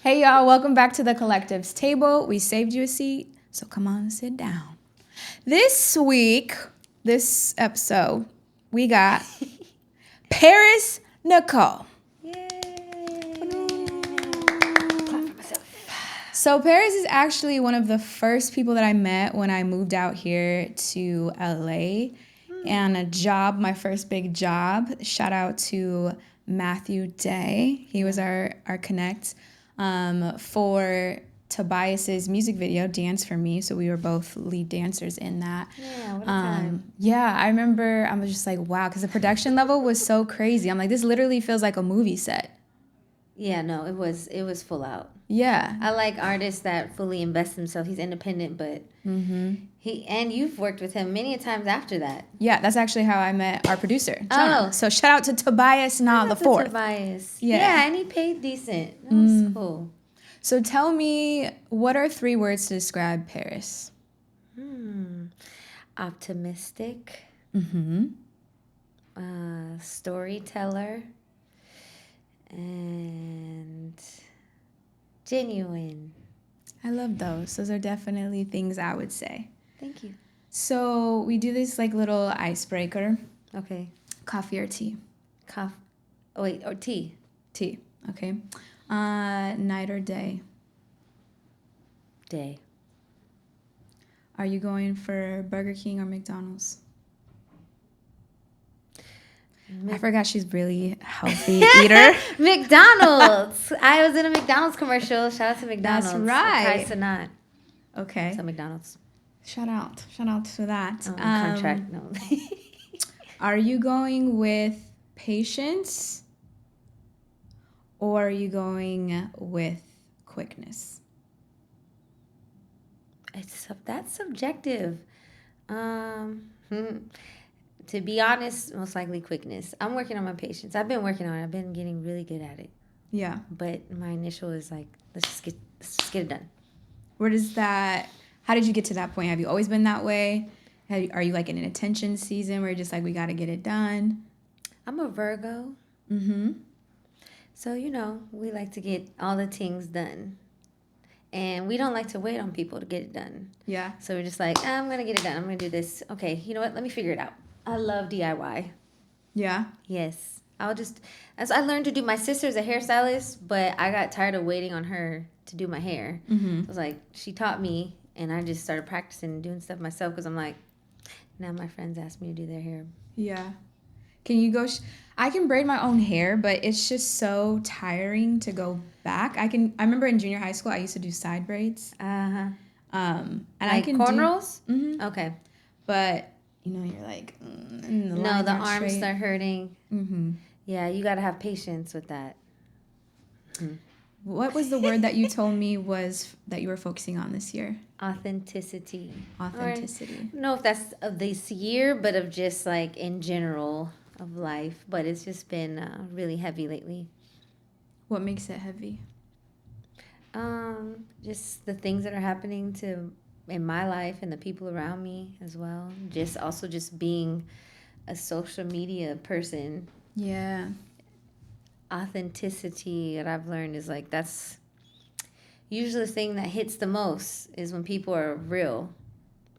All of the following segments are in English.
Hey y'all, welcome back to the Collective's table. We saved you a seat, so come on and sit down. This week, this episode, we got Paris Nicole. Yay! So Paris is actually one of the first people that I met when I moved out here to LA and my first big job. Shout out to Matthew Day. He was our connect for Tobias's music video, Dance for Me. So we were both lead dancers in that. Yeah, what a time. Yeah, I remember I was just like, wow, because the production level was so crazy. I'm like, this literally feels like a movie set. Yeah, no, it was full out. Yeah. I like artists that fully invest themselves. He's independent, but you've worked with him many a times after that. Yeah, that's actually how I met our producer, John. Oh. So shout out to Tobias Nah the fourth. Tobias. Yeah. Yeah, and he paid decent. That was cool. So tell me, what are 3 words to describe Paris? Optimistic. Mm-hmm. Storyteller. And genuine. I love those. Those are definitely things I would say. Thank you. So we do this like little icebreaker. Okay. Coffee or tea? Or tea. Tea. Okay. Night or day? Day. Are you going for Burger King or McDonald's? I forgot she's really healthy eater. McDonald's. I was in a McDonald's commercial. Shout out to McDonald's. That's right. Not. Okay. So McDonald's. Shout out to that. Contract. No. Are you going with patience or are you going with quickness? That's subjective. To be honest, most likely quickness. I'm working on my patience. I've been working on it. I've been getting really good at it. Yeah. But my initial is like, let's just get it done. How did you get to that point? Have you always been that way? Are you like in an attention season where you're just like, we got to get it done? I'm a Virgo. Mm-hmm. So, we like to get all the things done. And we don't like to wait on people to get it done. Yeah. So we're just like, I'm going to get it done. I'm going to do this. Okay, you know what? Let me figure it out. I love DIY. Yeah? Yes. As I learned to do, my sister's a hairstylist, but I got tired of waiting on her to do my hair. Mm-hmm. I was like, she taught me, and I just started practicing and doing stuff myself because I'm like, now my friends ask me to do their hair. Yeah. Can you go... I can braid my own hair, but it's just so tiring to go back. I remember in junior high school, I used to do side braids. Uh-huh. And like I can cornrows? Mm-hmm. Okay. But... you're like, the arms start hurting. Mm-hmm. Yeah, you got to have patience with that. What was the word that you told me was that you were focusing on this year? Authenticity. Authenticity. I don't know if that's of this year, but of just like in general of life. But it's just been really heavy lately. What makes it heavy? Just the things that are happening in my life and the people around me as well. Just being a social media person. Yeah. Authenticity that I've learned is like that's usually the thing that hits the most is when people are real.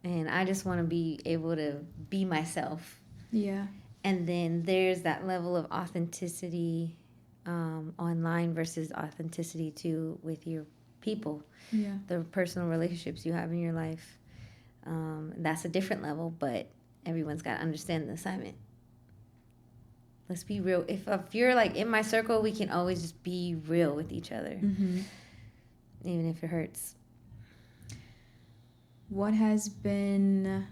And I just want to be able to be myself. Yeah. And then there's that level of authenticity online versus authenticity with your people. Yeah. The personal relationships you have in your life. That's a different level, but everyone's got to understand the assignment. Let's be real. If you're like in my circle, we can always just be real with each other, even if it hurts. What has been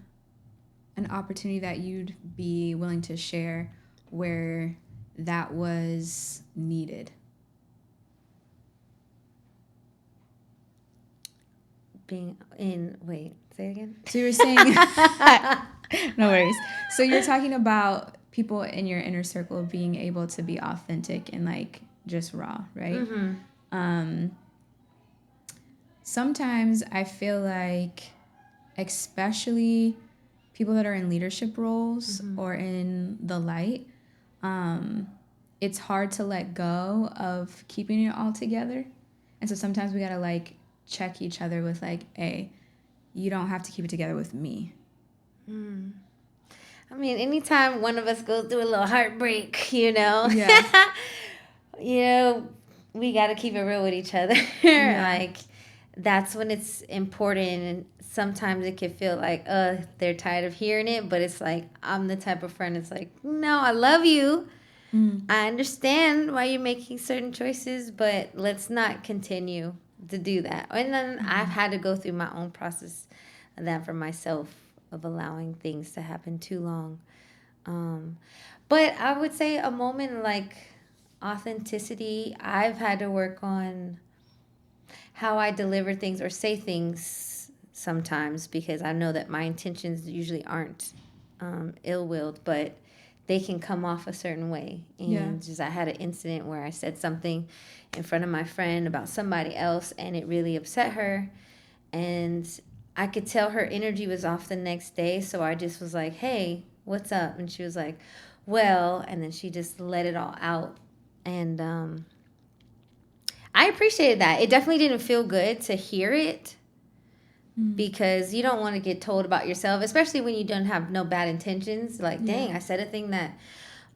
an opportunity that you'd be willing to share where that was needed? Say it again. So you were saying, no worries. So you're talking about people in your inner circle being able to be authentic and like just raw, right? Mm-hmm. Sometimes I feel like, especially people that are in leadership roles or in the light, it's hard to let go of keeping it all together And so sometimes we gotta like check each other with like, hey, you don't have to keep it together with me. I mean, anytime one of us goes through a little heartbreak, you know, Yeah. you know, we got to keep it real with each other. Yeah. Like, that's when it's important. And sometimes it can feel like, they're tired of hearing it. But it's like, I'm the type of friend that's like, no, I love you. I understand why you're making certain choices, but let's not continue to do that. And then I've had to go through my own process of that for myself, of allowing things to happen too long. But I would say a moment like authenticity, I've had to work on how I deliver things or say things sometimes, because I know that my intentions usually aren't ill-willed, but they can come off a certain way. And just I had an incident where I said something in front of my friend about somebody else, and it really upset her, and I could tell her energy was off the next day. So I just was like, hey, what's up? And she was like, well, and then she just let it all out. And I appreciated that. It definitely didn't feel good to hear it, because you don't want to get told about yourself, especially when you don't have no bad intentions. Like, dang, I said a thing that,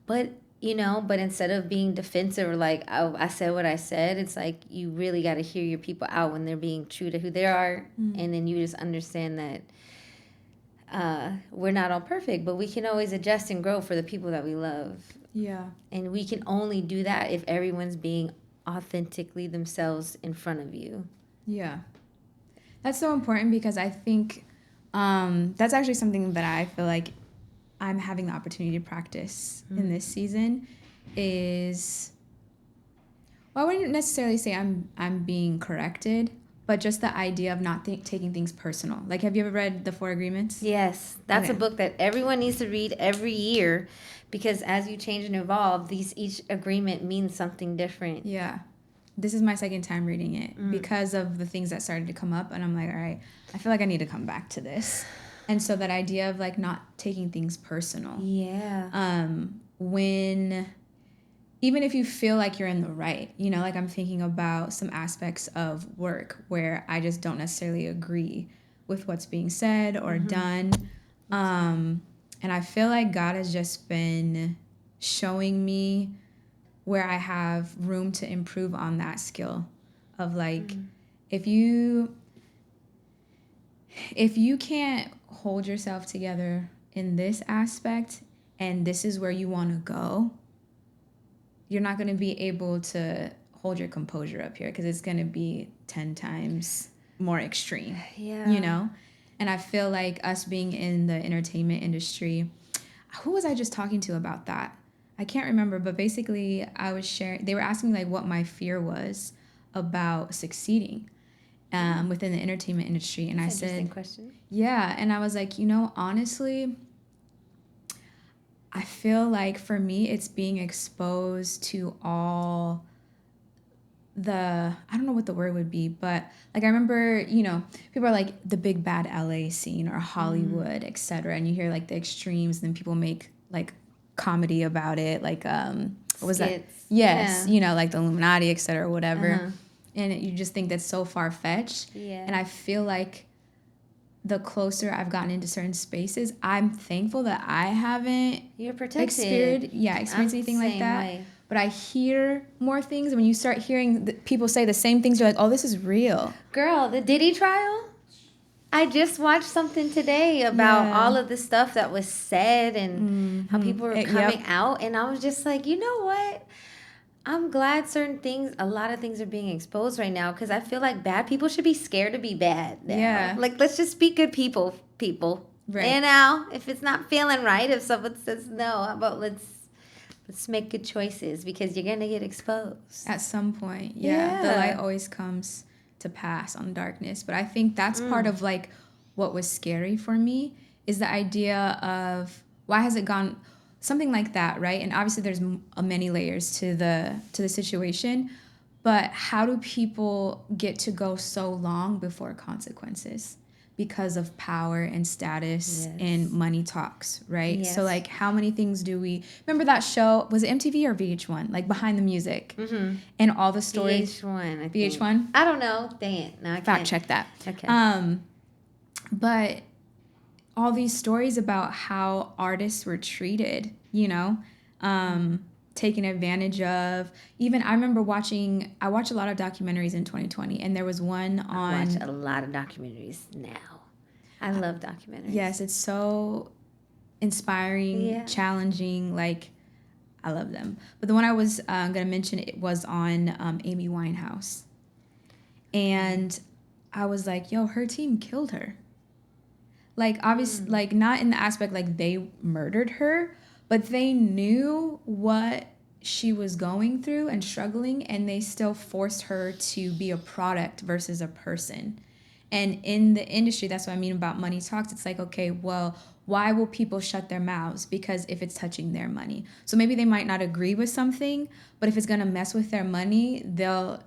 but but instead of being defensive or like, oh, I said what I said, it's like you really got to hear your people out when they're being true to who they are. And then you just understand that we're not all perfect, but we can always adjust and grow for the people that we love. Yeah. And we can only do that if everyone's being authentically themselves in front of you. Yeah. That's so important, because I think that's actually something that I feel like I'm having the opportunity to practice in this season is, well, I wouldn't necessarily say I'm being corrected, but just the idea of not taking things personal. Like, have you ever read The Four Agreements? Yes, that's Okay. a book that everyone needs to read every year, because as you change and evolve, each agreement means something different. Yeah. This is my second time reading it because of the things that started to come up, and I'm like, all right, I feel like I need to come back to this. And so that idea of like not taking things personal. Yeah. When even if you feel like you're in the right, like I'm thinking about some aspects of work where I just don't necessarily agree with what's being said or done. And I feel like God has just been showing me where I have room to improve on that skill of like, if you can't hold yourself together in this aspect and this is where you want to go, you're not going to be able to hold your composure up here, because it's going to be 10 times more extreme. Yeah. And I feel like us being in the entertainment industry, who was I just talking to about that? I can't remember, but basically I was sharing, they were asking me like what my fear was about succeeding within the entertainment industry. And That's I an interesting said, question. yeah. And I was like, honestly, I feel like for me, it's being exposed to all I don't know what the word would be, but like I remember, people are like the big bad LA scene or Hollywood, etc. And you hear like the extremes, and then people make like comedy about it, like what was that? Skits. Yes, Yeah. like the Illuminati, etc. Whatever. Uh-huh. And you just think that's so far fetched. Yeah. And I feel like the closer I've gotten into certain spaces, I'm thankful that I haven't You're protected. experienced anything like that. Way. But I hear more things. And when you start hearing people say the same things, you're like, oh, this is real. Girl, the Diddy trial? I just watched something today about all of the stuff that was said and how people were coming out. And I was just like, you know what? I'm glad a lot of things are being exposed right now, because I feel like bad people should be scared to be bad now. Yeah. Like, let's just be good people. Right. And now, if it's not feeling right, if someone says no, how about let's make good choices, because you're going to get exposed. At some point, yeah. The light always comes to pass on darkness. But I think that's part of like what was scary for me, is the idea of why has it gone something like that, right? And obviously there's many layers to the situation, but how do people get to go so long before consequences? because of power and status Yes. and money talks, right? Yes. So like how many things do we remember that show? Was it MTV or VH1? Like Behind the Music. Mm-hmm. And all the stories. VH1, I think. VH1? I don't know. Dang it. No, I Fact can't. check that. Okay. But all these stories about how artists were treated, you know, taken advantage of. Even I remember I watched a lot of documentaries in 2020, and there was one on. I watch a lot of documentaries now. I love documentaries. Yes, it's so inspiring, challenging. Like, I love them. But the one I was going to mention, it was on Amy Winehouse. And I was like, yo, her team killed her. Like, obviously, like, not in the aspect like they murdered her, but they knew what she was going through and struggling, and they still forced her to be a product versus a person. And in the industry, that's what I mean about money talks. It's like, okay, well, why will people shut their mouths? Because if it's touching their money. So maybe they might not agree with something, but if it's going to mess with their money, they'll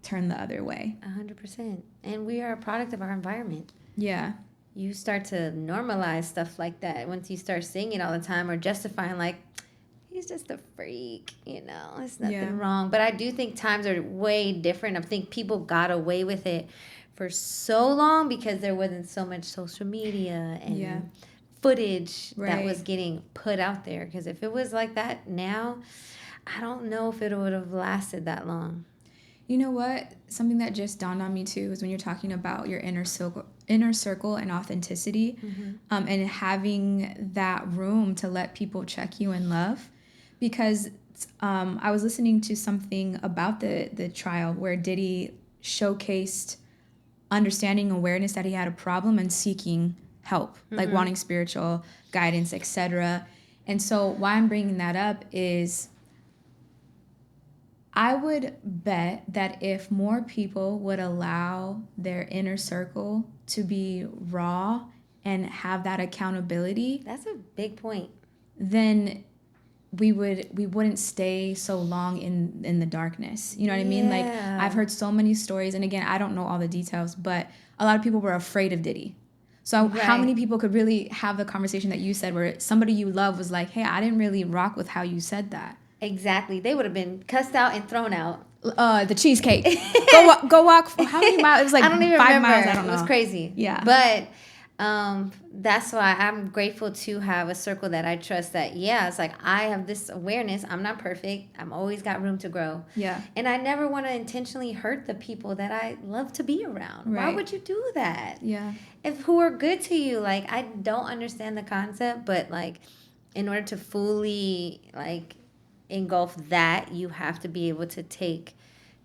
turn the other way. 100%. And we are a product of our environment. Yeah. You start to normalize stuff like that once you start saying it all the time or justifying, like, he's just a freak, you know, it's nothing wrong. But I do think times are way different. I think people got away with it for so long because there wasn't so much social media and footage that was getting put out there. Because if it was like that now, I don't know if it would have lasted that long. You know what? Something that just dawned on me too is when you're talking about your inner circle and authenticity, and having that room to let people check you in love. Because I was listening to something about the trial where Diddy showcased understanding awareness that he had a problem and seeking help, like wanting spiritual guidance, etc. And so why I'm bringing that up is I would bet that if more people would allow their inner circle to be raw and have that accountability, that's a big point. Then we wouldn't stay so long in the darkness. You know what I mean? Like, I've heard so many stories, and again, I don't know all the details, but a lot of people were afraid of Diddy. So how many people could really have the conversation that you said where somebody you love was like, hey, I didn't really rock with how you said that. Exactly. They would have been cussed out and thrown out. The cheesecake. Go walk. How many miles? It was like I don't even 5 remember. miles. I don't know. It was crazy. Yeah. But that's why I'm grateful to have a circle that I trust that, it's like I have this awareness. I'm not perfect. I'm always got room to grow. Yeah. And I never want to intentionally hurt the people that I love to be around. Right. Why would you do that? Yeah. Who are good to you. Like, I don't understand the concept, but like in order to fully like engulf that, you have to be able to take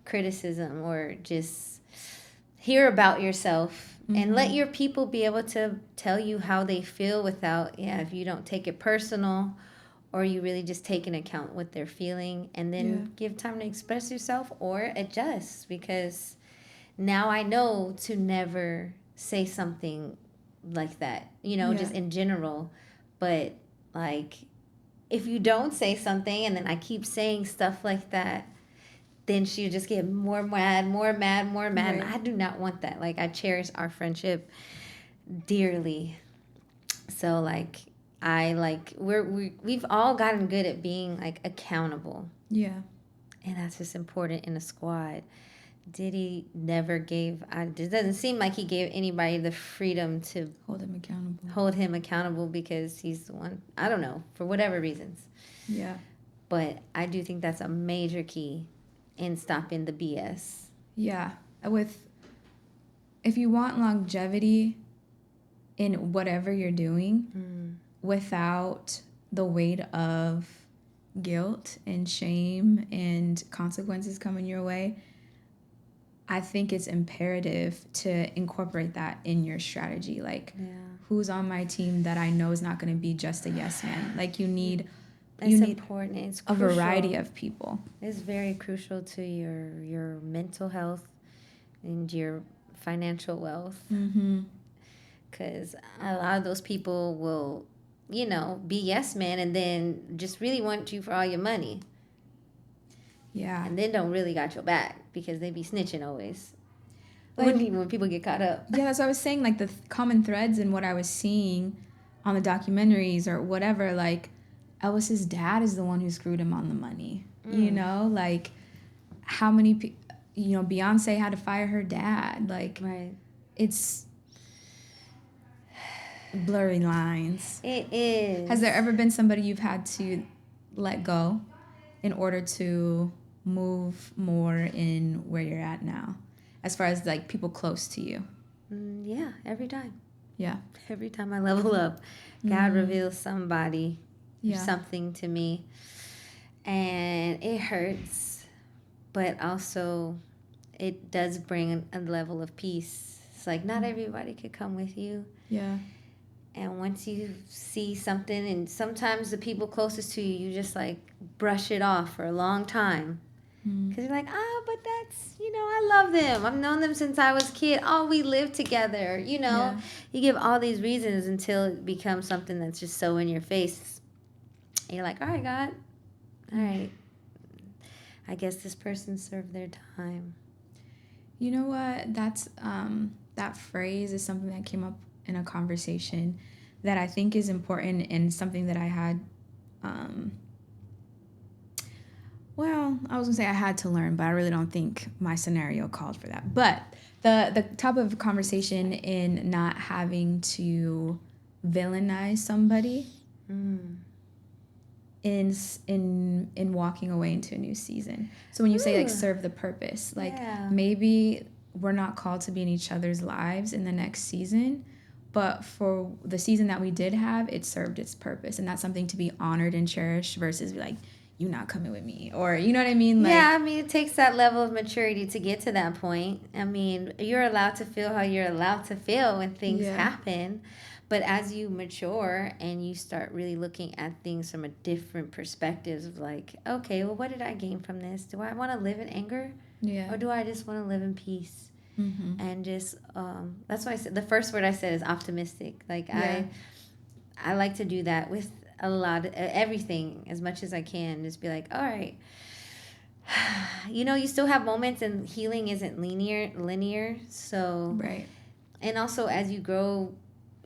criticism or just hear about yourself and let your people be able to tell you how they feel without if you don't take it personal or you really just take into account what they're feeling and then give time to express yourself or adjust, because now I know to never say something like that, just in general. But like, if you don't say something and then I keep saying stuff like that, then she'll just get more mad. Right. And I do not want that. Like, I cherish our friendship dearly. So like, we've all gotten good at being like accountable. Yeah. And that's just important in a squad. Diddy never gave, it doesn't seem like he gave anybody the freedom to hold him accountable because he's the one, I don't know, for whatever reasons. Yeah. But I do think that's a major key in stopping the BS. Yeah. If you want longevity in whatever you're doing without the weight of guilt and shame and consequences coming your way, I think it's imperative to incorporate that in your strategy. Like, who's on my team that I know is not going to be just a yes man? Like, you need important. It's a variety of people. It's very crucial to your mental health and your financial wealth. Because a lot of those people will, be yes men and then just really want you for all your money. Yeah. And then don't really got your back because they be snitching always. Like, when people get caught up. yeah, that's what I was saying. Like, the common threads in what I was seeing on the documentaries or whatever, like, Elvis's dad is the one who screwed him on the money. You know, like, how many Beyonce had to fire her dad. Like, Right. it's blurry lines. It is. Has there ever been somebody you've had to let go in order to move more in where you're at now, as far as like people close to you? Yeah, every time. Yeah. Every time I level up, God reveals somebody or Yeah. something to me. And it hurts, but also it does bring a level of peace. It's like not everybody could come with you. Yeah. And once you see something, and sometimes the people closest to you, you just like brush it off for a long time. Because you're like, but that's, I love them. I've known them since I was a kid. Oh, we live together, Yeah. You give all these reasons until it becomes something that's just so in your face. And you're like, all right, God, all right. I guess this person served their time. You know what? That's that phrase is something that came up in a conversation that I think is important and something that I had. Well, I was gonna say I had to learn, but I really don't think my scenario called for that. But the type of conversation in not having to villainize somebody in walking away into a new season. So when you say like serve the purpose, like maybe we're not called to be in each other's lives in the next season, but for the season that we did have, it served its purpose, and that's something to be honored and cherished versus be like, you not coming with me, or you know what I mean? Like, yeah, I mean, it takes that level of maturity to get to that point. I mean, you're allowed to feel how you're allowed to feel when things happen. But as you mature and you start really looking at things from a different perspective of like, okay, well, what did I gain from this? Do I want to live in anger? Yeah. Or do I just want to live in peace? Mm-hmm. And just, that's why I said, the first word I said is optimistic. Like, I like to do that with a lot of everything as much as I can. Just be like, all right, you still have moments, and healing isn't linear. So, Right. And also as you grow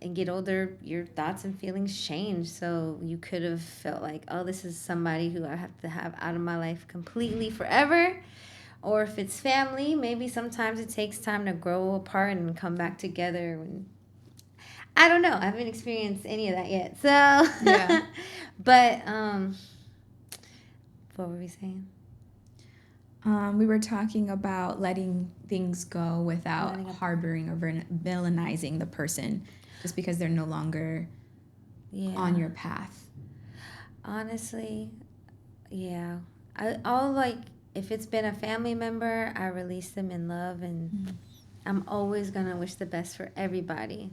and get older, your thoughts and feelings change. So you could have felt like, oh, this is somebody who I have to have out of my life completely forever. Or if it's family, maybe sometimes it takes time to grow apart and come back together. I don't know. I haven't experienced any of that yet. So, Yeah. But, what were we saying? We were talking about letting things go without harboring or villainizing the person just because they're no longer on your path. Honestly, yeah. I'll like, if it's been a family member, I release them in love, and I'm always going to wish the best for everybody.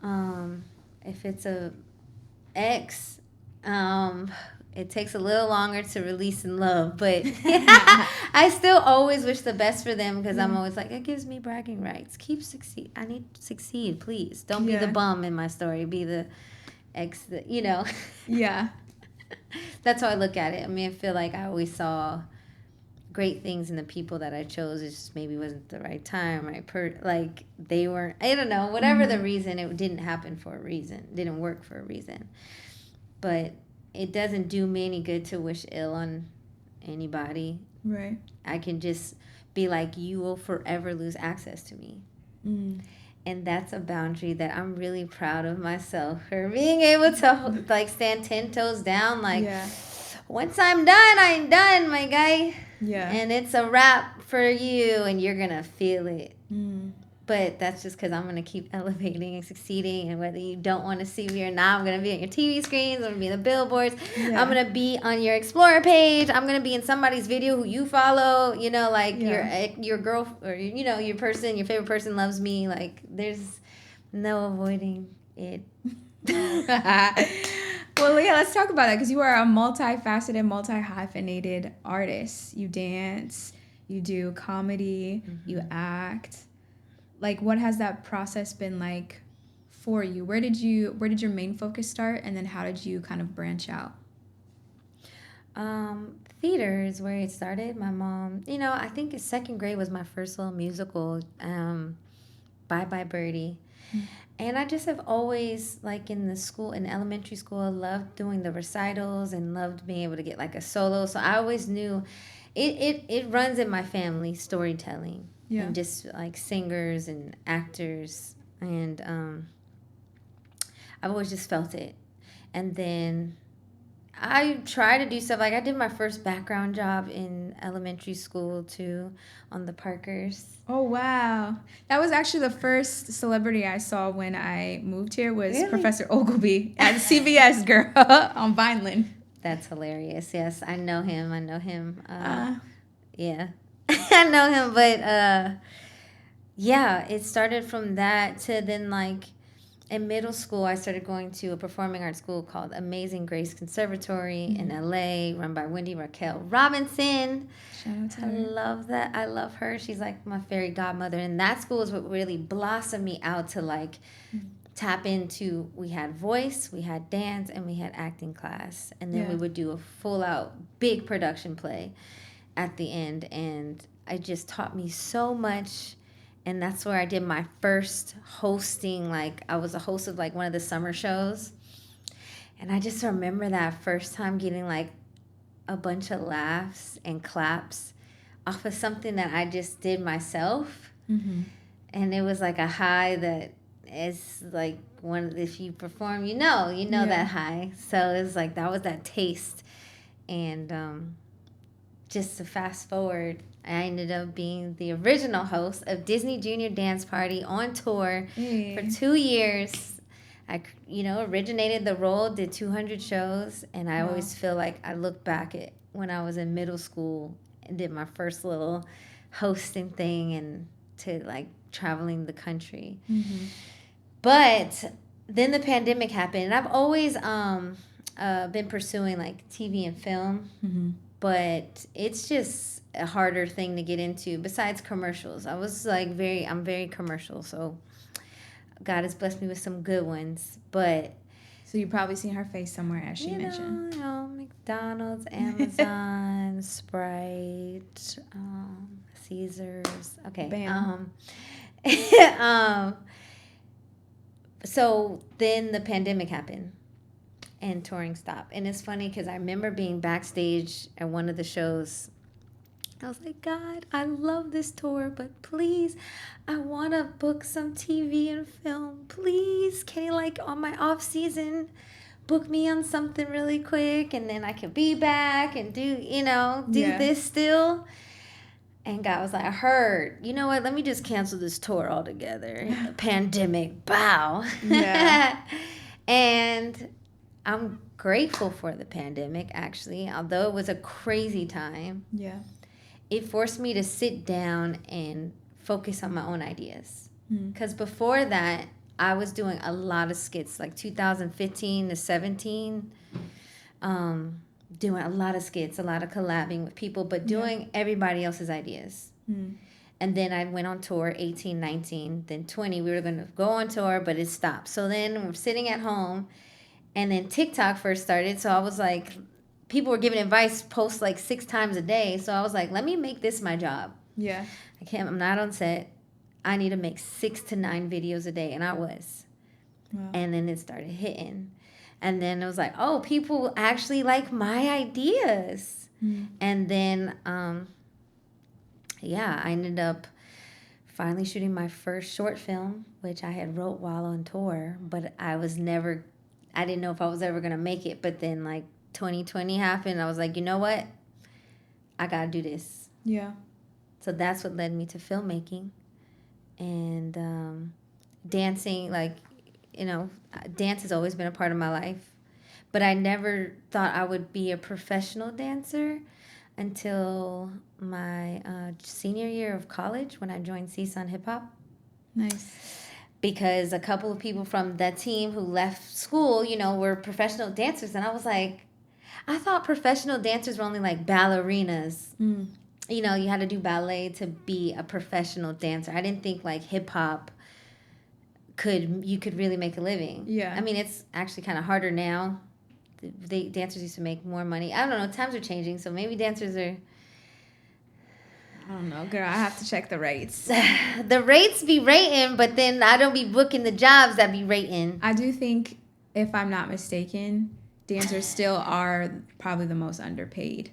If it's a ex, it takes a little longer to release in love, but I still always wish the best for them because I'm always like, it gives me bragging rights. I need to succeed, please. Don't be the bum in my story. Be the ex that, Yeah. That's how I look at it. I mean, I feel like I always saw great things in the people that I chose. It just maybe wasn't the right time, like they weren't, I don't know, whatever the reason, it didn't happen for a reason. It didn't work for a reason. But it doesn't do me any good to wish ill on anybody. Right. I can just be like, you will forever lose access to me. And that's a boundary that I'm really proud of myself for being able to like stand 10 toes down. Like, once I'm done, I'm done, my guy. Yeah. And it's a wrap for you, and you're going to feel it. But that's just because I'm going to keep elevating and succeeding. And whether you don't want to see me or not, I'm going to be on your TV screens. I'm going to be in the billboards. I'm going to be on your Explorer page. I'm going to be in somebody's video who you follow. Like your girl or, your person, your favorite person loves me. Like, there's no avoiding it. Well, Leah, let's talk about that because you are a multifaceted, multi-hyphenated artist. You dance, you do comedy, you act. Like, what has that process been like for you? Where did your main focus start, and then how did you kind of branch out? Theater is where it started. My mom, I think second grade was my first little musical, Bye Bye Birdie. And I just have always, like in elementary school, I loved doing the recitals and loved being able to get like a solo. So I always knew it runs in my family, storytelling. Yeah. And just like singers and actors. And I've always just felt it. And then I try to do stuff like I did my first background job in elementary school too on the Parkers. Oh wow, that was actually the first celebrity I saw when I moved here was Really? Professor Ogilvy at CBS, girl, on Vineland. That's hilarious. Yes, I know him. Uh, Yeah, I know him. But yeah, it started from that to then like in middle school, I started going to a performing arts school called Amazing Grace Conservatory in LA, run by Wendy Raquel Robinson. Shout out to I her. love that. I love her. She's like my fairy godmother. And that school is what really blossomed me out to like tap into. We had voice, we had dance, and we had acting class. And then Yeah. we would do a full out big production play at the end. And it just taught me so much. And that's where I did my first hosting. Like I was a host of like one of the summer shows. And I just remember that first time getting like a bunch of laughs and claps off of something that I just did myself. Mm-hmm. And it was like a high that is like if you perform, Yeah. that high. So it's like that was that taste. And just to fast forward, I ended up being the original host of Disney Junior Dance Party on tour Hey. for 2 years. I, originated the role, did 200 shows, and I Wow. always feel like I look back at when I was in middle school and did my first little hosting thing and to like traveling the country. Mm-hmm. But then the pandemic happened, and I've always been pursuing like TV and film, Mm-hmm. but it's just a harder thing to get into besides commercials. I was like I'm very commercial, so God has blessed me with some good ones. But So you've probably seen her face somewhere, as she mentioned. McDonald's, Amazon, Sprite, Caesars. Okay. Bam. So then the pandemic happened and touring stopped. And it's funny because I remember being backstage at one of the shows. I was like, God, I love this tour, but please, I want to book some TV and film. Please, can you, like, on my off season, book me on something really quick, and then I could be back and do Yeah. this still. And God was like, I heard, you know what, let me just cancel this tour altogether. Pandemic, bow. Yeah. And I'm grateful for the pandemic, actually, although it was a crazy time. Yeah. It forced me to sit down and focus on my own ideas. Mm. Because before that, I was doing a lot of skits, like 2015 to 17, doing a lot of skits, a lot of collabing with people, but doing everybody else's ideas. Mm. And then I went on tour 18, 19, then 20. We were going to go on tour, but it stopped. So then we're sitting at home, and then TikTok first started. So I was like, people were giving advice, post like 6 times a day. So I was like, let me make this my job. Yeah. I'm not on set. I need to make 6 to 9 videos a day. And I was. Wow. And then it started hitting. And then it was like, oh, people actually like my ideas. Mm. And then, I ended up finally shooting my first short film, which I had wrote while on tour. But I didn't know if I was ever going to make it. But then like 2020 happened. I was like, you know what? I got to do this. Yeah. So that's what led me to filmmaking and dancing. Like, dance has always been a part of my life, but I never thought I would be a professional dancer until my senior year of college when I joined CSUN Hip Hop. Nice. Because a couple of people from that team who left school, were professional dancers, and I was like, I thought professional dancers were only like ballerinas. Mm. You had to do ballet to be a professional dancer. I didn't think like hip hop you could really make a living. Yeah. I mean, it's actually kind of harder now dancers used to make more money. I don't know. Times are changing, so maybe dancers are. I don't know, girl. I have to check the rates. The rates be rating, but then I don't be booking the jobs that be rating. I do think, if I'm not mistaken, dancers still are probably the most underpaid,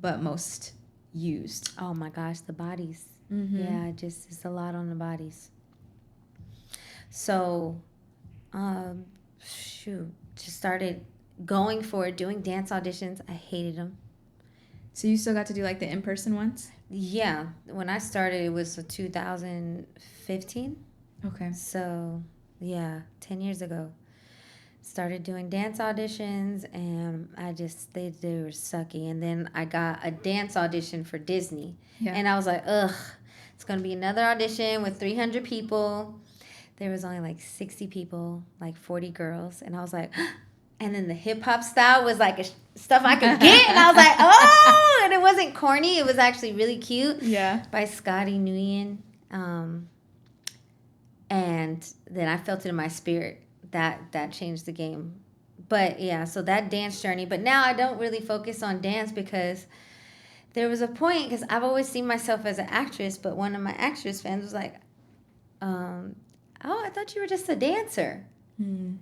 but most used. Oh my gosh, the bodies. Mm-hmm. Yeah, it's a lot on the bodies. So, shoot, just started going for it, doing dance auditions. I hated them. So you still got to do like the in-person ones? Yeah, when I started, it was 2015. Okay. So, yeah, 10 years ago. Started doing dance auditions, and they were sucky. And then I got a dance audition for Disney. Yeah. And I was like, ugh, it's going to be another audition with 300 people. There was only like 60 people, like 40 girls. And I was like, and then the hip hop style was like stuff I could get. And I was like, oh, and it wasn't corny. It was actually really cute. Yeah. By Scotty Nguyen. And then I felt it in my spirit. That changed the game. But yeah, so that dance journey. But now I don't really focus on dance because there was a point, because I've always seen myself as an actress, but one of my actress fans was like, oh, I thought you were just a dancer. Hmm.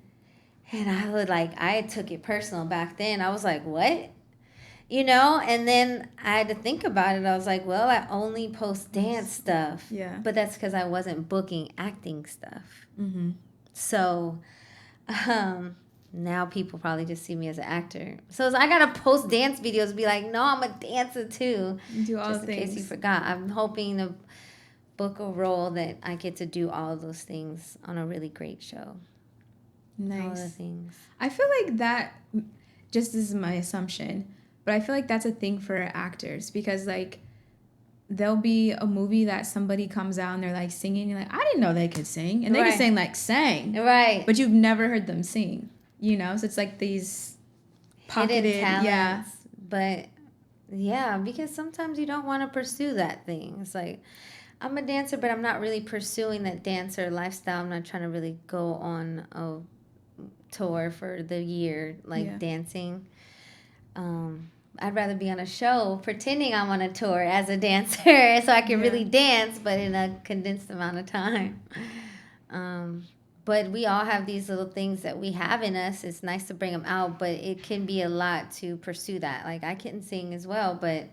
And I took it personal back then. I was like, what? And then I had to think about it. I was like, well, I only post dance stuff. Yeah. But that's because I wasn't booking acting stuff. Mm-hmm. So now people probably just see me as an actor. So I got to post dance videos and be like, no, I'm a dancer too. Do all just the things. In case you forgot. I'm hoping to book a role that I get to do all of those things on a really great show. Nice. All the things. I feel like that, just this is my assumption, but I feel like that's a thing for actors because like there'll be a movie that somebody comes out and they're like singing, you're like, I didn't know they could sing. And they Right. can sing like sang. Right. But you've never heard them sing, So it's like these pocketed, hidden talents. yeah. But yeah, because sometimes you don't want to pursue that thing. It's like, I'm a dancer, but I'm not really pursuing that dancer lifestyle. I'm not trying to really go on a tour for the year, dancing. I'd rather be on a show pretending I'm on a tour as a dancer so I can really dance, but in a condensed amount of time. But we all have these little things that we have in us. It's nice to bring them out, but it can be a lot to pursue that. Like, I can sing as well, but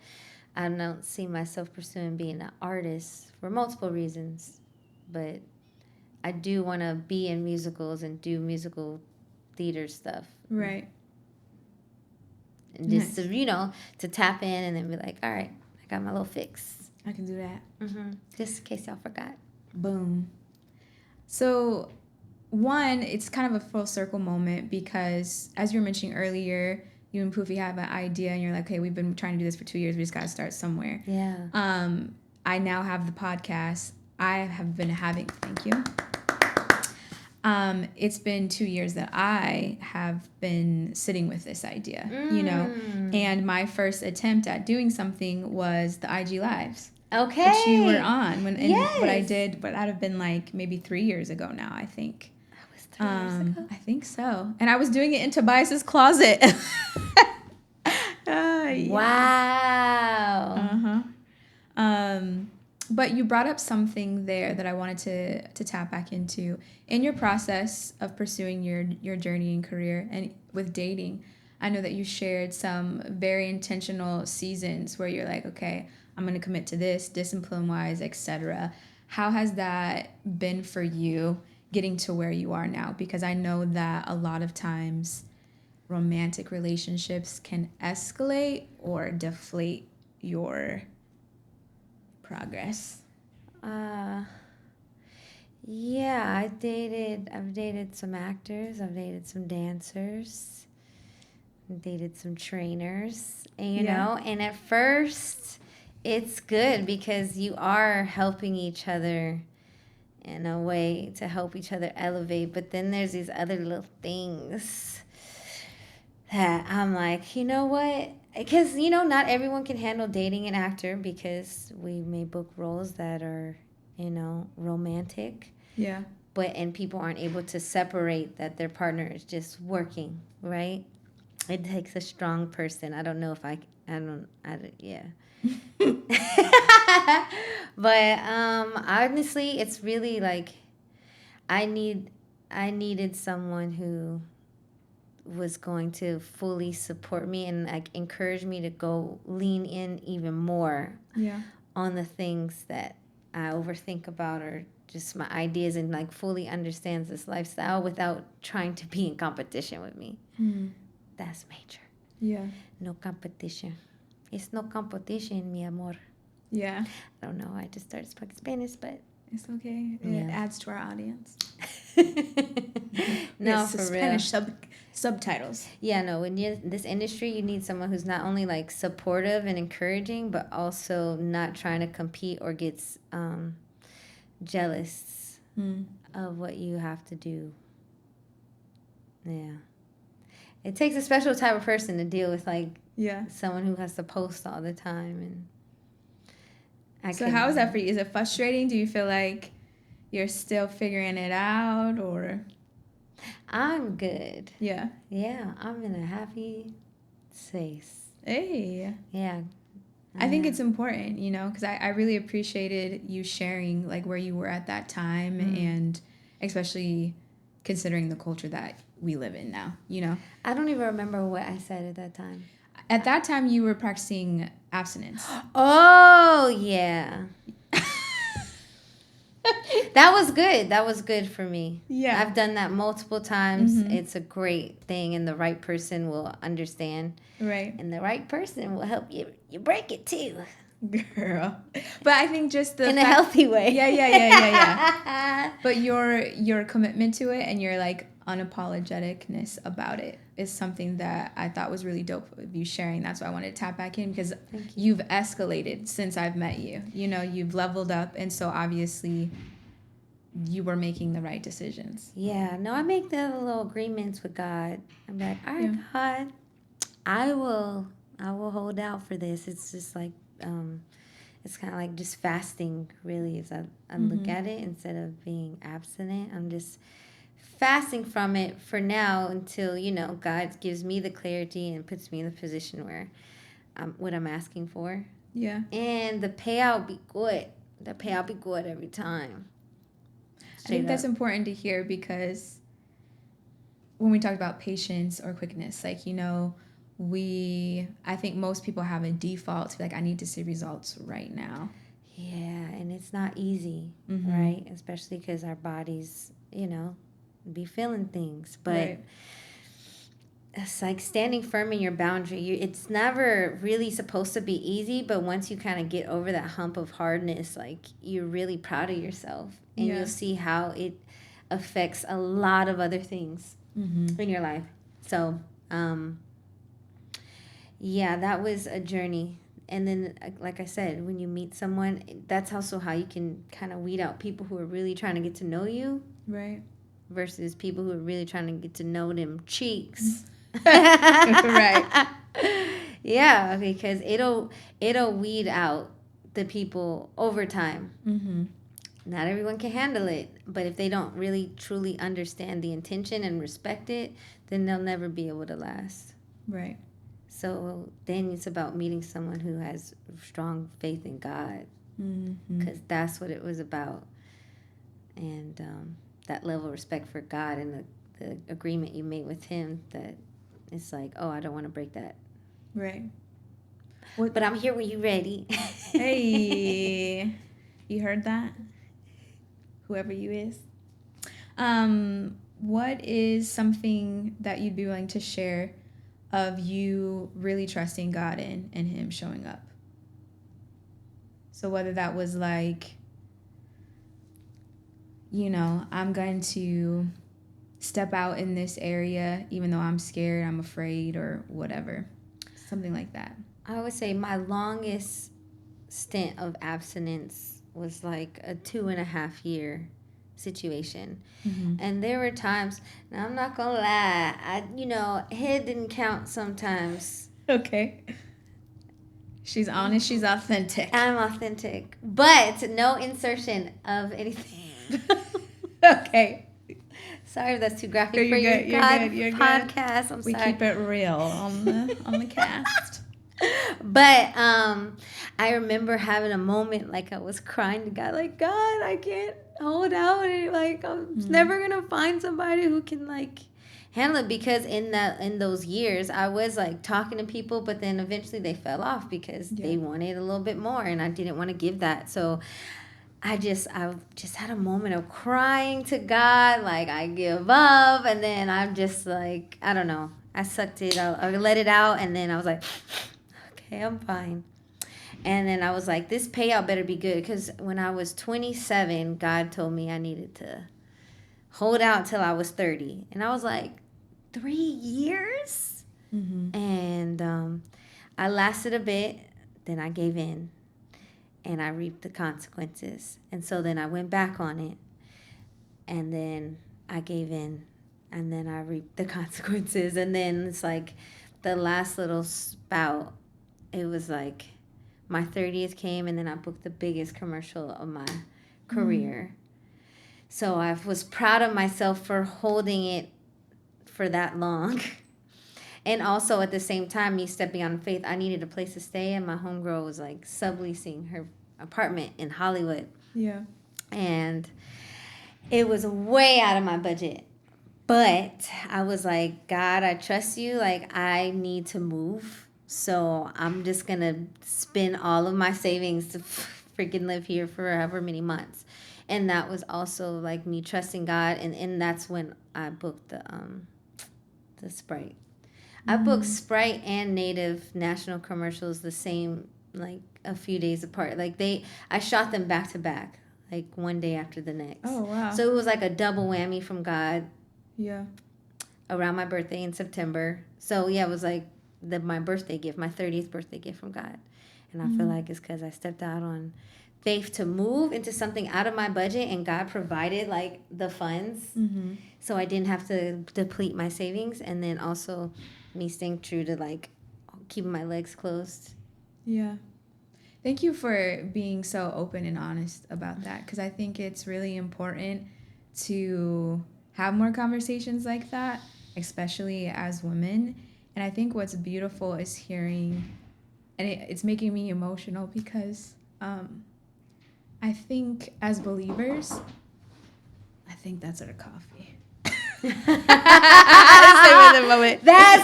I don't see myself pursuing being an artist for multiple reasons. But I do want to be in musicals and do musical theater stuff. Right. And just to tap in and then be like, all right, I got my little fix. I can do that. Mm-hmm. Just in case y'all forgot. Boom. So, one, it's kind of a full circle moment because, as you were mentioning earlier, you and Poofy have an idea and you're like, okay, we've been trying to do this for 2 years. We just got to start somewhere. Yeah. I now have the podcast. I have been having, thank you. It's been 2 years that I have been sitting with this idea, and my first attempt at doing something was the IG Lives. Okay. Which you were on. What I did, but that have been like maybe 3 years ago now, I think. That was 3 years ago? I think so. And I was doing it in Tobias's closet. Yeah. Wow. But you brought up something there that I wanted to tap back into. In your process of pursuing your journey and career and with dating, I know that you shared some very intentional seasons where you're like, okay, I'm going to commit to this, discipline-wise, etc. How has that been for you getting to where you are now? Because I know that a lot of times romantic relationships can escalate or deflate your progress. Yeah, I've dated some actors, I've dated some dancers, I've dated some trainers, and and at first it's good because you are helping each other in a way to help each other elevate, but then there's these other little things that I'm like, you know what? Because, not everyone can handle dating an actor because we may book roles that are, romantic. Yeah. And people aren't able to separate that their partner is just working, right? It takes a strong person. I don't know if yeah. But honestly, it's really like I need I needed someone who was going to fully support me and like encourage me to go lean in even more Yeah. on the things that I overthink about or just my ideas and like fully understands this lifestyle without trying to be in competition with me. Mm. That's major. Yeah. No competition. It's no competition, mi amor. Yeah. I don't know. I just started speaking Spanish, but It's okay. It yeah. adds to our audience. No, Yes, for Spanish real. subtitles. Yeah, no. When you're in this industry, you need someone who's not only like supportive and encouraging, but also not trying to compete or gets jealous Mm. of what you have to do. Yeah. It takes a special type of person to deal with like Yeah. someone who has to post all the time and So how is that for you? Is it frustrating? Do you feel like you're still figuring it out, or? I'm good. Yeah. Yeah, I'm in a happy space. Hey. Yeah. I think it's important, because I really appreciated you sharing like where you were at that time and especially considering the culture that we live in now. I don't even remember what I said at that time. At that time you were practicing abstinence. Oh, yeah. That was good. That was good for me. Yeah. I've done that multiple times. It's a great thing, and the right person will understand. Right. And the right person will help you break it too. Girl. But I think just the in a healthy way. Yeah. But your commitment to it and your like unapologeticness about it is something that I thought was really dope of you sharing. That's why I wanted to tap back in because you've escalated since I've met you. You've leveled up, and so obviously you were making the right decisions. Yeah, no, I make the little agreements with God. I'm like, all right, God, I will hold out for this. It's just like, it's kind of like just fasting, really. As I look at it, instead of being abstinent, I'm just fasting from it for now until God gives me the clarity and puts me in the position where what I'm asking for. Yeah, and the payout be good. The payout be good every time. I think that's important to hear because when we talk about patience or quickness, like, I think most people have a default to be like, I need to see results right now. Yeah, and it's not easy, right? Especially because our bodies, be feeling things. But it's like standing firm in your boundary. It's never really supposed to be easy, but once you kind of get over that hump of hardness, like you're really proud of yourself. And you'll see how it affects a lot of other things in your life. So, yeah, that was a journey. And then, like I said, when you meet someone, that's also how you can kind of weed out people who are really trying to get to know you. Right. Versus people who are really trying to get to know them cheeks. Right. Yeah, because it'll weed out the people over time. Not everyone can handle it, but if they don't really truly understand the intention and respect it, then they'll never be able to last. Right. So then it's about meeting someone who has strong faith in God, because that's what it was about. And that level of respect for God and the agreement you made with Him, that it's like, oh, I don't want to break that. Right. But I'm here when you're ready. Hey, you heard that? Whoever you is. What is something that you'd be willing to share of you really trusting God and Him showing up? So whether that was like, I'm going to step out in this area even though I'm scared, I'm afraid, or whatever. Something like that. I would say my longest stint of abstinence was like a 2.5 year situation. And there were times, now I'm not gonna lie, head didn't count sometimes. Okay. She's honest, she's authentic. I'm authentic, but no insertion of anything. Okay. Sorry if that's too graphic You're for your good. You're good. You're good. podcast. I'm We sorry. keep it real on the cast. But I remember having a moment like I was crying to God, like, God, I can't hold out. Like, I'm never gonna find somebody who can like handle it, because in those years I was like talking to people, but then eventually they fell off because they wanted a little bit more, and I didn't want to give that. So I just had a moment of crying to God, like I give up, and then I'm just like, I don't know, I sucked it out, I let it out, and then I was like, okay, I'm fine. And then I was like, this payout better be good, because when I was 27, God told me I needed to hold out till I was 30, and I was like, 3 years, and I lasted a bit, then I gave in and I reaped the consequences. And so then I went back on it, and then I gave in, and then I reaped the consequences. And then it's like the last little spout, it was like my 30th came, and then I booked the biggest commercial of my career. So I was proud of myself for holding it for that long. And also at the same time, me stepping on faith, I needed a place to stay, and my homegirl was like subleasing her apartment in Hollywood. Yeah. And it was way out of my budget. But I was like, God, I trust you. Like, I need to move. So I'm just going to spend all of my savings to freaking live here for however many months. And that was also like me trusting God. And that's when I booked the Sprite. I booked Sprite and Native national commercials the same, like a few days apart. Like I shot them back to back, like one day after the next. Oh, wow. So it was like a double whammy from God. Yeah. Around my birthday in September. So yeah, it was like my birthday gift, my 30th birthday gift from God. And I feel like it's because I stepped out on faith to move into something out of my budget, and God provided like the funds. So I didn't have to deplete my savings, and then also me staying true to like keeping my legs closed. Yeah. Thank you for being so open and honest about that, because I think it's really important to have more conversations like that, especially as women. And I think what's beautiful is hearing, and it's making me emotional because I think as believers, I think that's our coffee. That's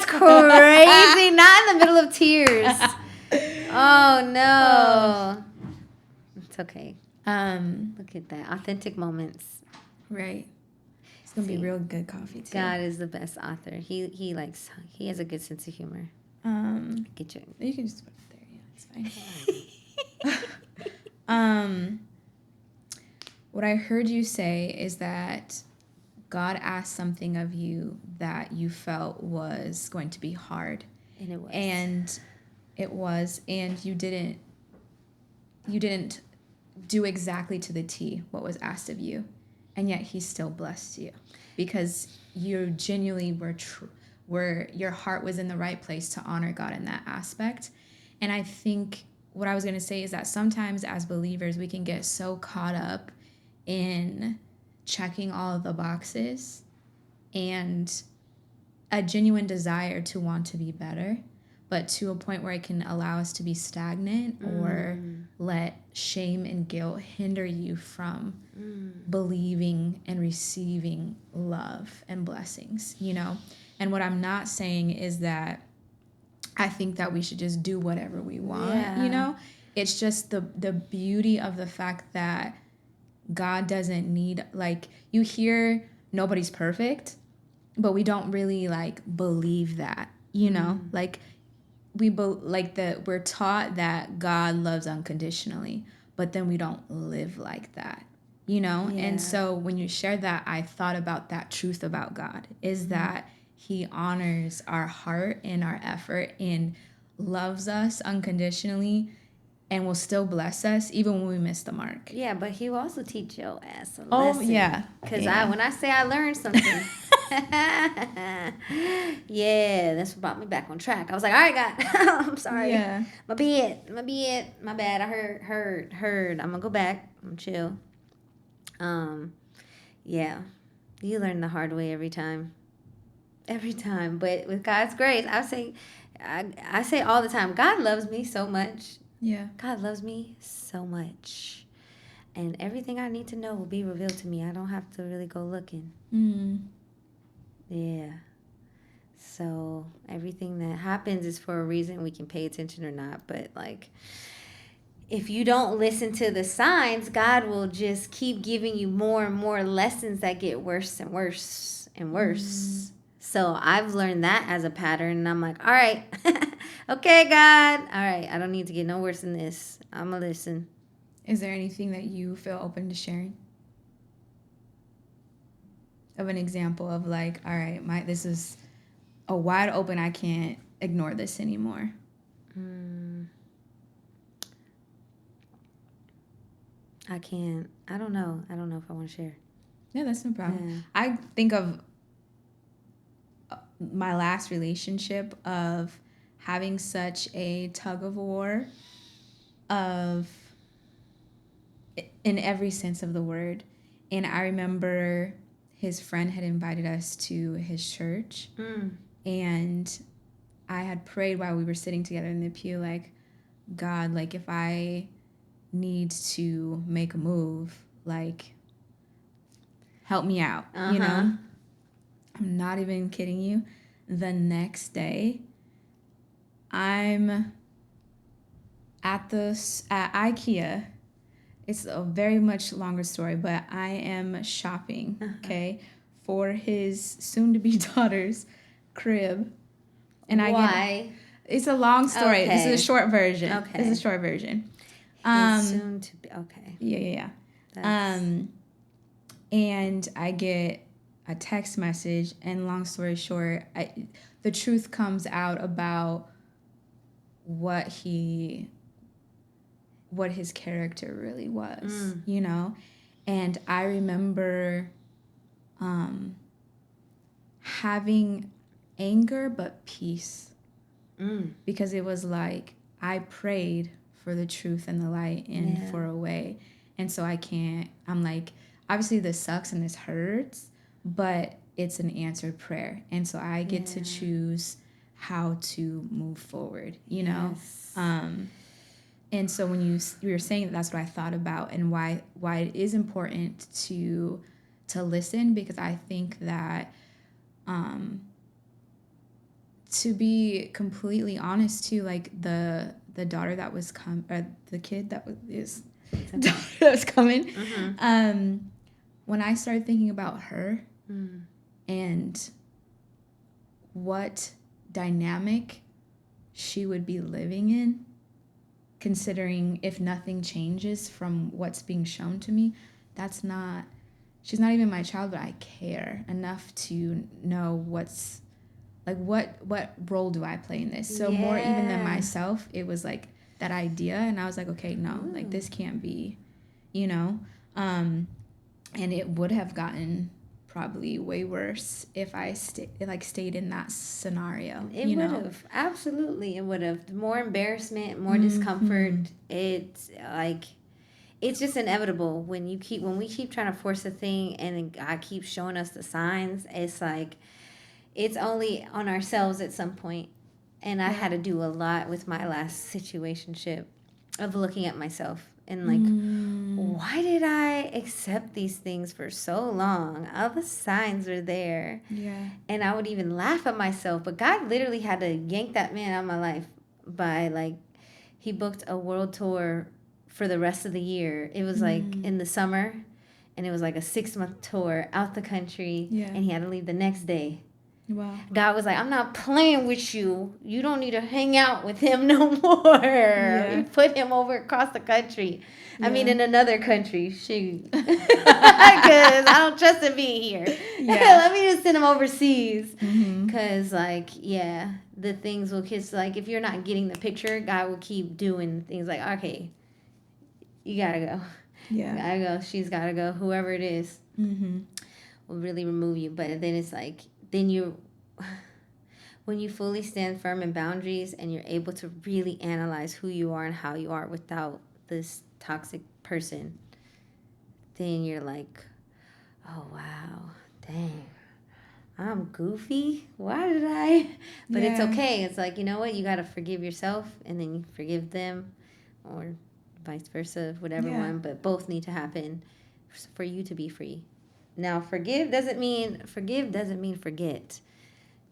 crazy. Not in the middle of tears. Oh no. It's okay. Look at that. Authentic moments. Right. It's gonna be real good coffee too. God is the best author. He has a good sense of humor. Get you. You can just put it there. Yeah, it's fine. What I heard you say is that God asked something of you that you felt was going to be hard. And it was. And it was, and you didn't do exactly to the T what was asked of you. And yet he still blessed you because you genuinely were your heart was in the right place to honor God in that aspect. And I think what I was going to say is that sometimes as believers, we can get so caught up in checking all of the boxes and a genuine desire to want to be better, but to a point where it can allow us to be stagnant or let shame and guilt hinder you from believing and receiving love and blessings, you know? And what I'm not saying is that I think that we should just do whatever we want, you know? It's just the beauty of the fact that God doesn't need, like, you hear nobody's perfect, but we don't really, like, believe that, you know? Like, we're taught that God loves unconditionally, but then we don't live like that, you know? Yeah. And so when you share that, I thought about that truth about God, is that he honors our heart and our effort and loves us unconditionally and will still bless us even when we miss the mark. Yeah, but he will also teach your ass a lesson. Oh, yeah. Because when I say I learned something, yeah, that's what brought me back on track. I was like, all right, God, I'm sorry. Yeah. My bad. My bad. I heard. I'm going to go back. I'm chill. Yeah. You learn the hard way every time. Every time. But with God's grace, I say all the time, God loves me so much. Yeah. God loves me so much. And everything I need to know will be revealed to me. I don't have to really go looking. Mm. Yeah. So everything that happens is for a reason. We can pay attention or not. But like, if you don't listen to the signs, God will just keep giving you more and more lessons that get worse and worse and worse. So I've learned that as a pattern, and I'm like, all right, okay, God, all right, I don't need to get no worse than this. I'm gonna listen. Is there anything that you feel open to sharing? Of an example of like, all right, this is a wide open. I can't ignore this anymore. Mm, I can't. I don't know. I don't know if I want to share. Yeah, that's no problem. Yeah. I think of my last relationship of having such a tug of war of in every sense of the word. And I remember his friend had invited us to his church, and I had prayed while we were sitting together in the pew, like, God, like, if I need to make a move, like, help me out, you know? I'm not even kidding you. The next day, I'm at IKEA. It's a very much longer story, but I am shopping, okay, for his soon-to-be daughter's crib, and Why? It's a long story. This is a Okay. short version. Okay. This is a short version. His soon to be. Okay. Yeah. That's, And I get a text message, and long story short, the truth comes out about what his character really was, you know? And I remember having anger but peace, because it was like I prayed for the truth and the light and for a way. And so I'm like, obviously this sucks and this hurts, but it's an answered prayer. And so I get to choose how to move forward, you know? And so when you were saying that's what I thought about, and why it is important to listen, because I think that to be completely honest too, like the daughter that was the kid that was daughter that was coming, when I started thinking about her and what dynamic she would be living in, considering if nothing changes from what's being shown to me, she's not even my child, but I care enough to know what's like, what role do I play in this? So more even than myself, it was like that idea, and I was like, okay, no, like this can't be, you know? And it would have gotten probably way worse if I stayed in that scenario. It would have. Absolutely, it would have. More embarrassment, more discomfort. It's like, it's just inevitable when we keep trying to force a thing and God keeps showing us the signs. It's like, it's only on ourselves at some point. And I had to do a lot with my last situationship of looking at myself and like, why did I accept these things for so long? All the signs were there. Yeah. And I would even laugh at myself. But God literally had to yank that man out of my life by like, he booked a world tour for the rest of the year. It was like in the summer, and it was like a 6-month tour out the country. Yeah. And he had to leave the next day. Wow. God was like, I'm not playing with you. You don't need to hang out with him no more. Yeah. He put him over across the country. Yeah. I mean, in another country. Shoot. Because I don't trust him being here. Yeah. Let me just send him overseas. Because, like, yeah, the things will kiss. Like, if you're not getting the picture, God will keep doing things like, okay, you got to go. Yeah. Gotta go. She's got to go. Whoever it is will really remove you. But then it's like, when you fully stand firm in boundaries and you're able to really analyze who you are and how you are without this toxic person, then you're like, oh wow, dang, I'm goofy. Why did I? But it's Yeah. okay. It's like, you know what? You got to forgive yourself and then you forgive them or vice versa, whatever Yeah. one. But both need to happen for you to be free. Now, forgive doesn't mean forget.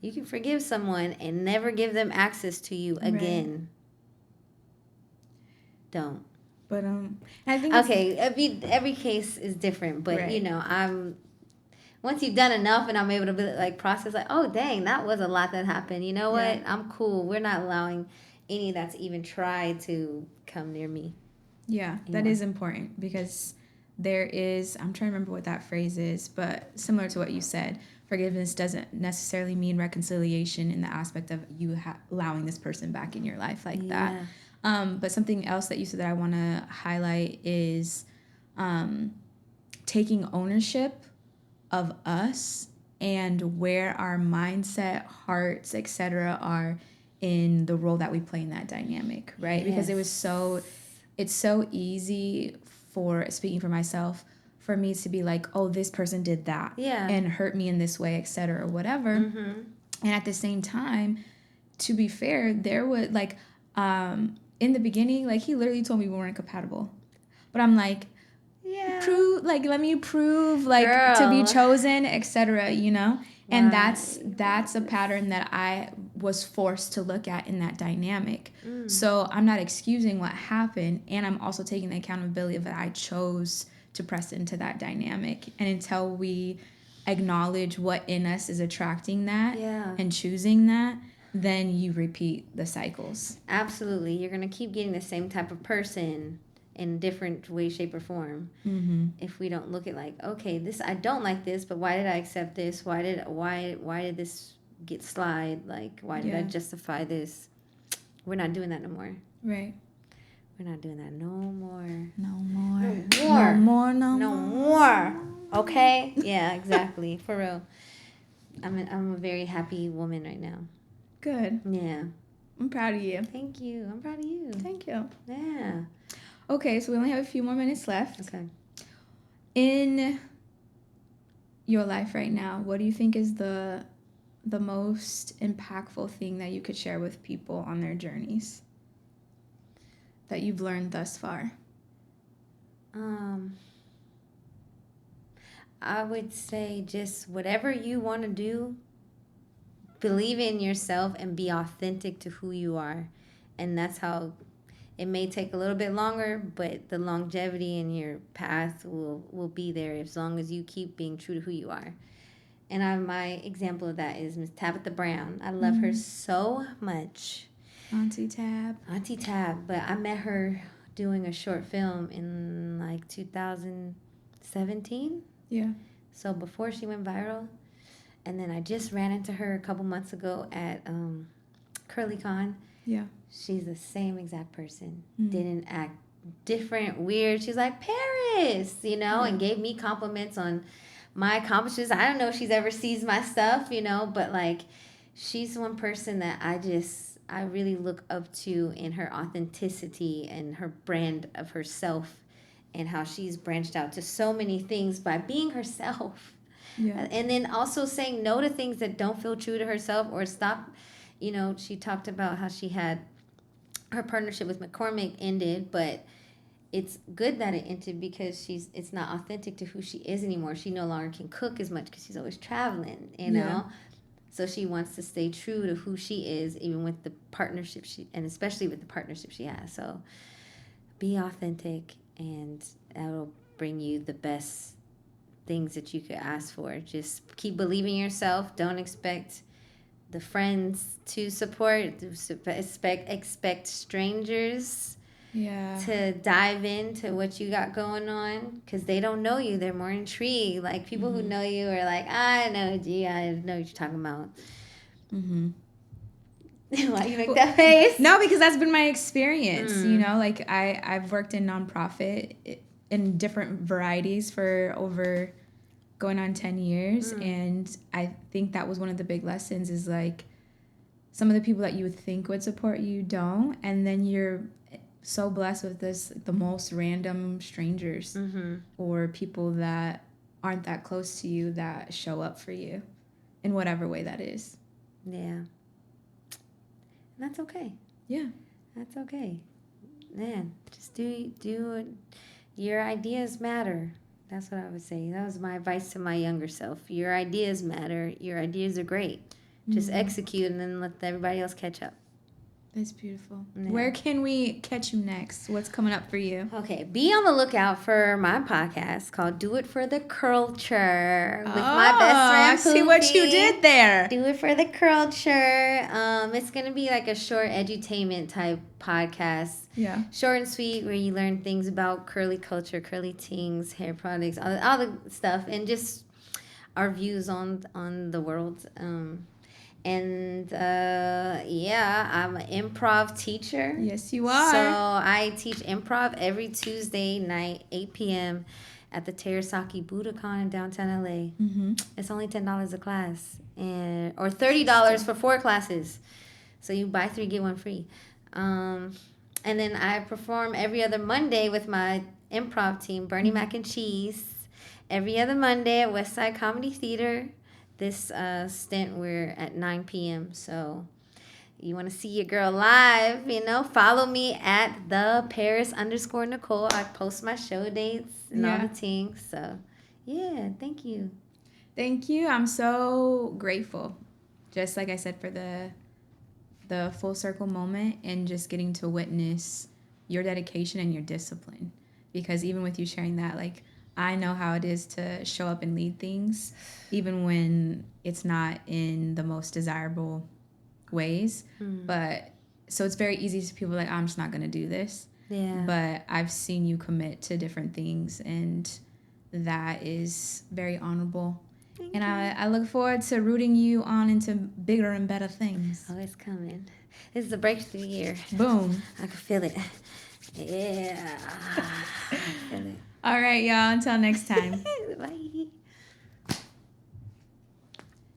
You can forgive someone and never give them access to you Right. again. Don't. But I think it's Okay, every case is different, but right. I'm once you've done enough and I'm able to be like process like, oh dang, that was a lot that happened. You know Yeah. what? I'm cool. We're not allowing any that's even tried to come near me Yeah, that anymore. is important because there is, I'm trying to remember what that phrase is, but similar to what you said, forgiveness doesn't necessarily mean reconciliation in the aspect of you allowing this person back in your life like that. Yeah. But something else that you said that I want to highlight is taking ownership of us and where our mindset, hearts, etc. are in the role that we play in that dynamic, right? Because it's so easy for, speaking for myself, for me to be like, oh, this person did that Yeah. and hurt me in this way, etc. or whatever. Mm-hmm. And at the same time, to be fair, there would like in the beginning, like he literally told me we weren't compatible. But I'm like, Yeah. prove, like, let me prove, like, to be Girl. chosen, etc., you know. And that's Why? a pattern that I was forced to look at in that dynamic. Mm. So I'm not excusing what happened, and I'm also taking the accountability of that I chose to press into that dynamic. And until we acknowledge what in us is attracting that Yeah. and choosing that, then you repeat the cycles. Absolutely. You're gonna keep getting the same type of person in different way, shape, or form. Mm-hmm. If we don't look at like, okay, this I don't like this, but why did I accept this? Why did this get slide? Like, why did I Yeah. justify this? We're not doing that no more. Right. We're not doing that no more. No more. No more. No more. No, No more. more. Okay? Yeah, exactly. For real. I'm a very happy woman right now. Good. Yeah. I'm proud of you. Thank you. I'm proud of you. Thank you. Yeah. Okay, so we only have a few more minutes left. Okay. In your life right now, what do you think is the most impactful thing that you could share with people on their journeys that you've learned thus far? I would say just whatever you want to do, believe in yourself and be authentic to who you are. And that's how it may take a little bit longer, but the longevity in your path will be there as long as you keep being true to who you are. And my example of that is Miss Tabitha Brown. I love her so much. Auntie Tab. Auntie Tab, but I met her doing a short film in like 2017. Yeah. So before she went viral, and then I just ran into her a couple months ago at CurlyCon. Yeah. She's the same exact person. Mm. Didn't act different, weird. She's like, Paris, Yeah. and gave me compliments on my accomplishments. I don't know if she's ever sees my stuff, but like she's one person that I really look up to in her authenticity and her brand of herself and how she's branched out to so many things by being herself. Yeah. And then also saying no to things that don't feel true to herself or stop. She talked about how she had her partnership with McCormick ended, but it's good that it ended because it's not authentic to who she is anymore. She no longer can cook as much because she's always traveling, Yeah. So she wants to stay true to who she is, even with the partnership and especially with the partnership she has. So be authentic, and that'll bring you the best things that you could ask for. Just keep believing in yourself. Don't expect the friends to support. Expect strangers Yeah. to dive into what you got going on because they don't know you. They're more intrigued. Like people who know you are like, I know you. I know what you're talking about. Mm-hmm. Why you make that face? No, because that's been my experience. Like I've worked in nonprofit in different varieties for over going on 10 years. And I think that was one of the big lessons is like some of the people that you would think would support you don't. And then you're so blessed with the most random strangers or people that aren't that close to you that show up for you in whatever way that is. Yeah. And that's okay. Yeah. That's okay. Man, just do it. Your ideas matter. That's what I would say. That was my advice to my younger self. Your ideas matter. Your ideas are great. Just execute and then let everybody else catch up. That's beautiful. Yeah. Where can we catch you next? What's coming up for you? Okay, be on the lookout for my podcast called Do It for the Culture with my best friend I see what you Poofy. did there. Do It for the Culture. It's going to be like a short edutainment type podcast. Yeah. Short and sweet, where you learn things about curly culture, curly things, hair products, all the stuff, and just our views on the world. Yeah, I'm an improv teacher. Yes, you are. So I teach improv every Tuesday night, 8 p.m. at the Terasaki Budokan in downtown LA. Mm-hmm. It's only $10 a class, or $30 for 4 classes. So you buy 3, get 1 free. And then I perform every other Monday with my improv team, Bernie Mac and Cheese, every other Monday at Westside Comedy Theater. This stint, we're at 9 p.m. So you want to see your girl live, follow me at the Paris_Nicole. I post my show dates and all the things. So, yeah, thank you. Thank you. I'm so grateful. Just like I said, for the full circle moment and just getting to witness your dedication and your discipline. Because even with you sharing that, like, I know how it is to show up and lead things, even when it's not in the most desirable ways. But so it's very easy to people like, I'm just not going to do this. Yeah. But I've seen you commit to different things, and that is very honorable. And I look forward to rooting you on into bigger and better things. Oh, it's coming. This is a breakthrough year. Boom. I can feel it. Yeah. I feel it. All right, y'all. Until next time. Bye.